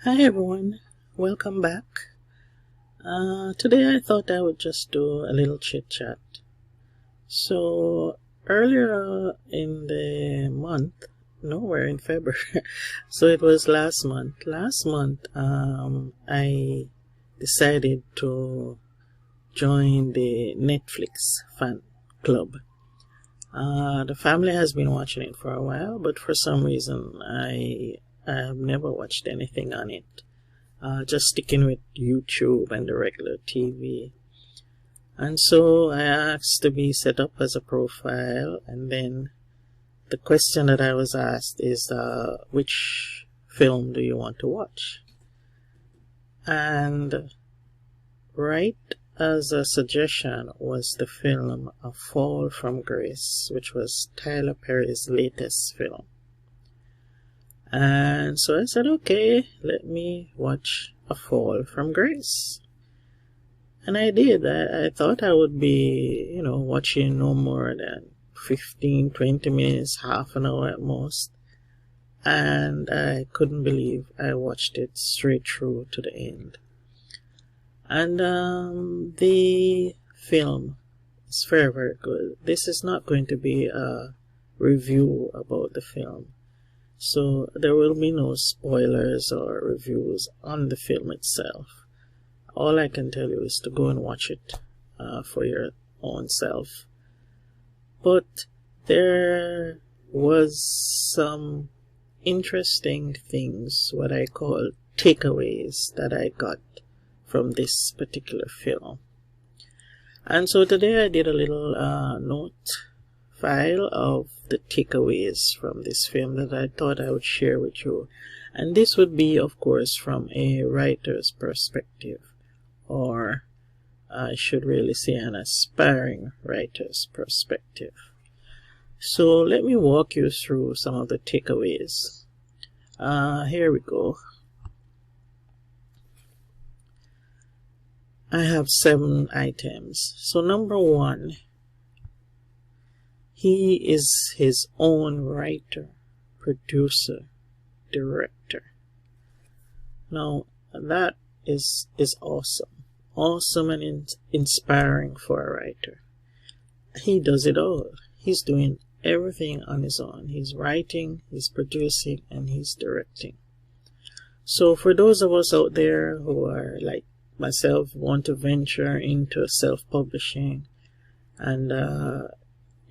Hi everyone, welcome back. Today I thought I would just do a little chit chat. So earlier in the month, no, we're in February, so it was last month. I decided to join the Netflix fan club. The family has been watching it for a while, but for some reason I have never watched anything on it. Just sticking with YouTube and the regular TV. And so I asked to be set up as a profile, and then the question that I was asked is, which film do you want to watch? And right as a suggestion was the film A Fall from Grace, which was Tyler Perry's latest film. And so I said, okay, let me watch A Fall from Grace. And I did. I thought I would be, watching no more than 15, 20 minutes, half an hour at most. And I couldn't believe I watched it straight through to the end. And the film is very, very good. This is not going to be a review about the film. So there will be no spoilers or reviews on the film itself. All I can tell you is to go and watch it for your own self. But there was some interesting things, what I call takeaways, that I got from this particular film. And so today I did a little note file of the takeaways from this film that I thought I would share with you. And this would be, of course, from a writer's perspective, or I should really say an aspiring writer's perspective. So let me walk you through some of the takeaways. Here we go. I have 7 items. So number 1, he is his own writer, producer, director. Now that is awesome. Awesome and inspiring for a writer. He does it all. He's doing everything on his own. He's writing, he's producing, and he's directing. So for those of us out there who are like myself, want to venture into self-publishing, and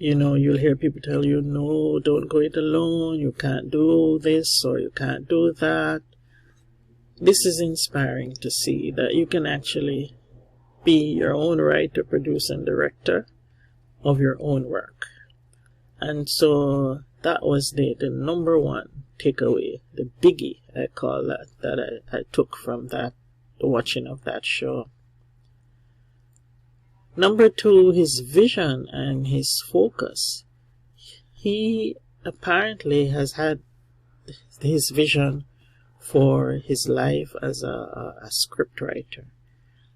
you'll hear people tell you, no, don't go it alone, you can't do this or you can't do that. This is inspiring to see that you can actually be your own writer, producer, and director of your own work. And so that was the number 1 takeaway, the biggie, I call that I took from the watching of that show. Number 2, his vision and his focus. He apparently has had his vision for his life as a scriptwriter,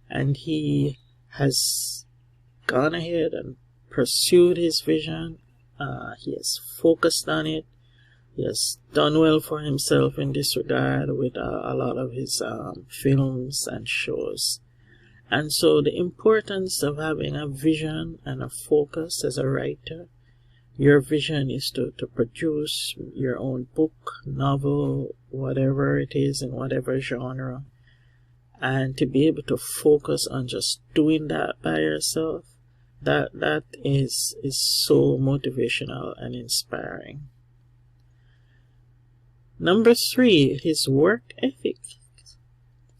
and he has gone ahead and pursued his vision. He has focused on it. He has done well for himself in this regard with a lot of his films and shows. And so the importance of having a vision and a focus as a writer. Your vision is to produce your own book, novel, whatever it is in whatever genre. And to be able to focus on just doing that by yourself, that is so motivational and inspiring. Number 3, his work ethic.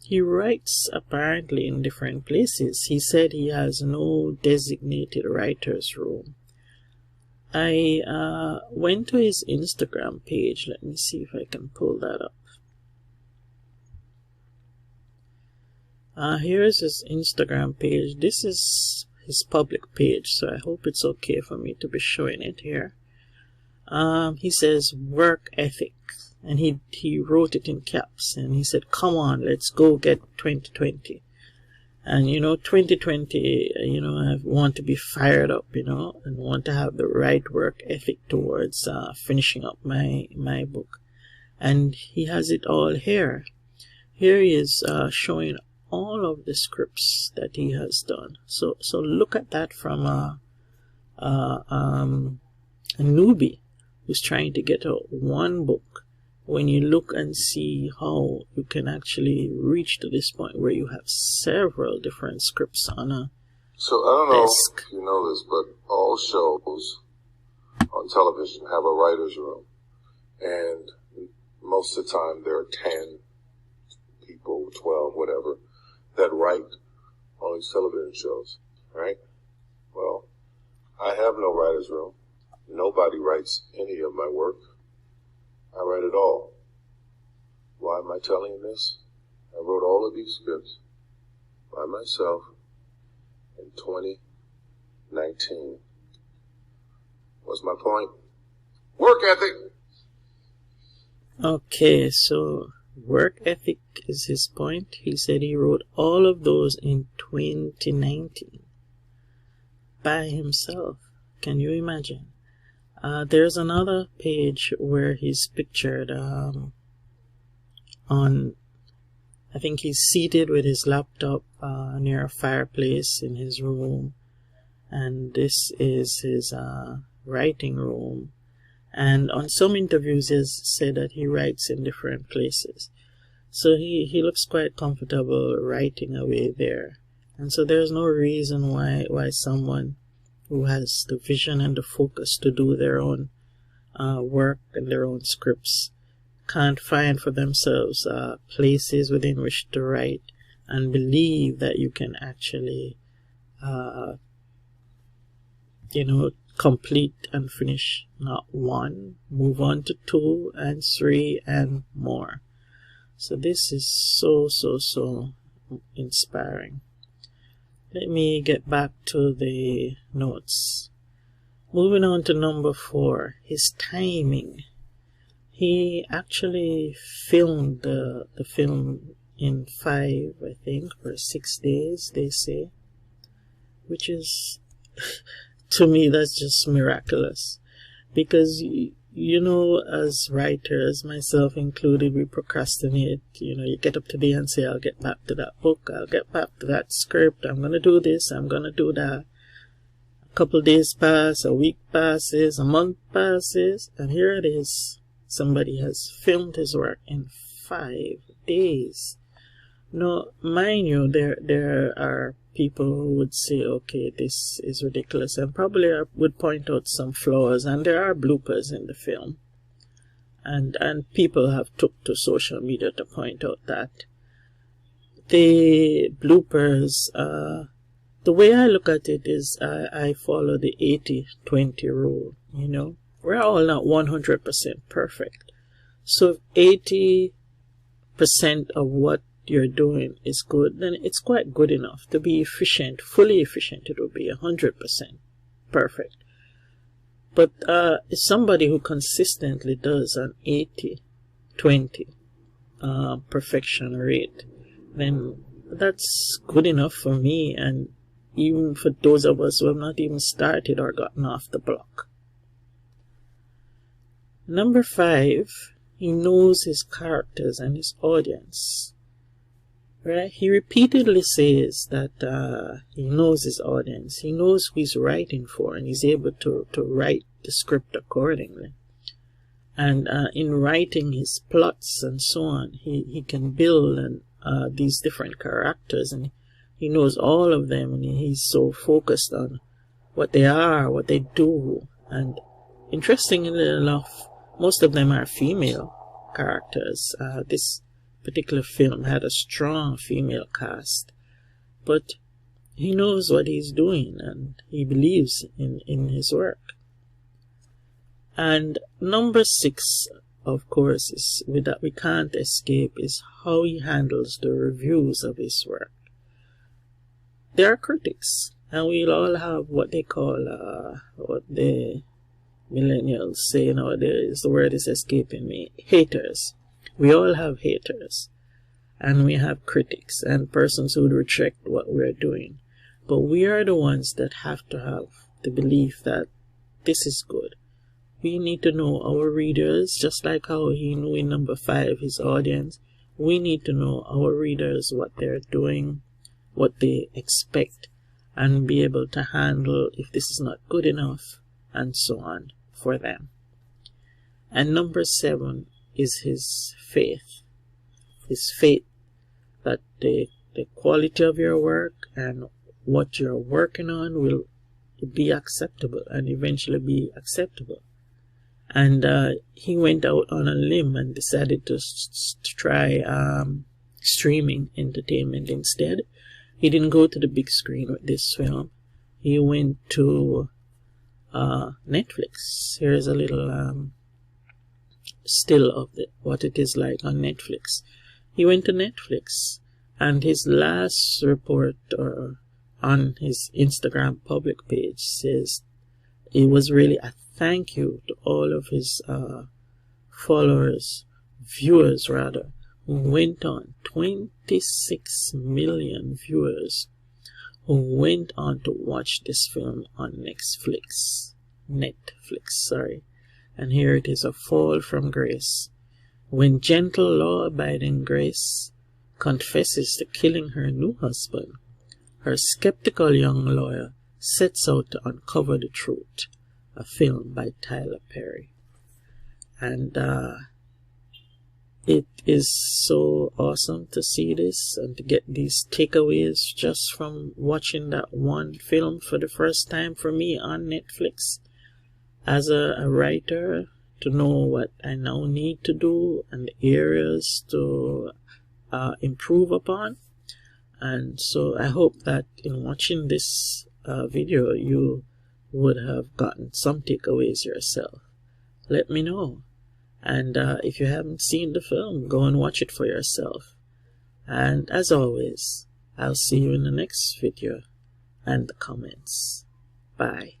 He writes apparently in different places. He said he has no designated writer's room. I went to his Instagram page. Let me see if I can pull that up. Here's his Instagram page. This is his public page, so I hope it's okay for me to be showing it here. He says work ethic, and he wrote it in caps, and he said, come on, let's go get 2020. And 2020, I want to be fired up, and want to have the right work ethic towards finishing up my book. And he has it all here. here he is showing all of the scripts that he has done. So look at that from a newbie who's trying to get out one book. When you look and see how you can actually reach to this point where you have several different scripts on a So I don't know desk. if you know this, but all shows on television have a writer's room. And most of the time there are 10 people, 12, whatever, that write on these television shows, right? Well, I have no writer's room. Nobody writes any of my work. I write it all. Why am I telling you this? I wrote all of these scripts by myself in 2019. What's my point? Work ethic! Okay, so work ethic is his point. He said he wrote all of those in 2019 by himself. Can you imagine? There's another page where he's pictured on, I think he's seated with his laptop near a fireplace in his room, and this is his writing room. And on some interviews he has said that he writes in different places. So he looks quite comfortable writing away there. And so there's no reason why someone who has the vision and the focus to do their own work and their own scripts can't find for themselves places within which to write and believe that you can actually, complete and finish not one, move on to 2 and 3 and more. So this is so inspiring. Let me get back to the notes. Moving on to number 4, his timing. He actually filmed the film in 5, I think, or 6 days, they say, which is, to me, that's just miraculous. Because, as writers, myself included, we procrastinate. You get up today and say, I'll get back to that book, I'll get back to that script, I'm going to do this, I'm going to do that. A couple days pass, a week passes, a month passes, and here it is. Somebody has filmed his work in 5 days. Now, mind you, there are people who would say, okay, this is ridiculous, and probably would point out some flaws, and there are bloopers in the film. And people have took to social media to point out that. The bloopers, the way I look at it is I follow the 80-20 rule, We're all not 100% perfect. So if 80% of what you're doing is good, then it's quite good enough to be efficient, fully efficient. It will be 100% perfect. But if somebody who consistently does an 80-20 perfection rate, then that's good enough for me, and even for those of us who have not even started or gotten off the block. Number 5, he knows his characters and his audience. Right? He repeatedly says that he knows his audience. He knows who he's writing for, and he's able to write the script accordingly. And in writing his plots and so on, he can build these different characters, and he knows all of them, and he's so focused on what they are, what they do. And interestingly enough, most of them are female characters. This particular film had a strong female cast, but he knows what he's doing, and he believes in his work. And number 6, of course, is that we can't escape, is how he handles the reviews of his work. There are critics, and we'll all have what they call what the millennials say nowadays, the word is escaping me, haters. We all have haters, and we have critics and persons who would reject what we're doing. But we are the ones that have to have the belief that this is good. We need to know our readers, just like how he knew in number 5 his audience. We need to know our readers, what they're doing, what they expect, and be able to handle if this is not good enough, and so on for them. And number 7 is his faith. His faith that the quality of your work and what you're working on will be acceptable and eventually be acceptable. And he went out on a limb and decided to try streaming entertainment instead. He didn't go to the big screen with this film. He went to Netflix. Here's a little still of what it is like on Netflix. He went to Netflix, and his last report on his Instagram public page says it was really a thank you to all of his viewers rather, who went on, 26 million viewers who went on to watch this film on Netflix, And here it is, A Fall from Grace. When gentle, law-abiding Grace confesses to killing her new husband, her skeptical young lawyer sets out to uncover the truth. A film by Tyler Perry. And it is so awesome to see this and to get these takeaways just from watching that one film for the first time for me on Netflix. As a writer, to know what I now need to do and the areas to improve upon. And so I hope that in watching this video you would have gotten some takeaways yourself. Let me know. And if you haven't seen the film, go and watch it for yourself. And as always, I'll see you in the next video and the comments. Bye.